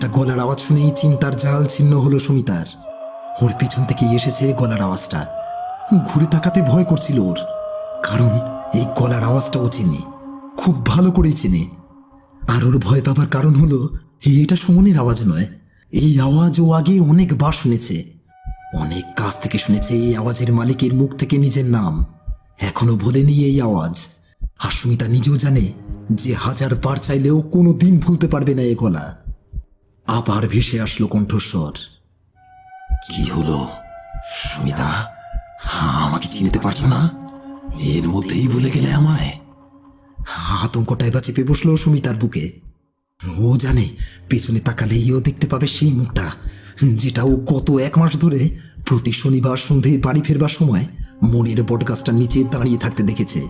একটা গলার আওয়াজ শুনেই চিন্তার জাল ছিন্ন হলো সুমিতার। ওর পিছন থেকেই এসেছে গলার আওয়াজটা। ঘুরে তাকাতে ভয় করছিল ওর, কারণ এই গলার আওয়াজটা ও চেনে, খুব ভালো করেই চেনে। আর ওর ভয় পাবার কারণ হলো এটা সুমনের আওয়াজ নয়। এই আওয়াজ ও আগে অনেকবার শুনেছে, অনেক কাছ থেকে শুনেছে এই আওয়াজের মালিকের মুখ থেকে নিজের নাম। এখনো ভোলেনি এই আওয়াজ। আর সুমিতা নিজেও জানে যে 1000 বার চাইলেও কোনো দিন ভুলতে পারবে না এ গলা। আবার ভেসে আসলো কণ্ঠস্বর। কি হলো সুমিতা, আমাকে চিনতে পারছো না? এর মধ্যেই ভুলে গেলে আমায়? আতঙ্কটা এবার চেপে বসলো সুমিতার বুকে। ও জানে পেছনে তাকালেই ও দেখতে পাবে সেই মুখটা, যেটা ও গত 1 মাস ধরে প্রতি শনিবার সন্ধে বাড়ি ফেরবার সময় মনের বটগাছটার নিচে দাঁড়িয়ে থাকতে দেখেছে।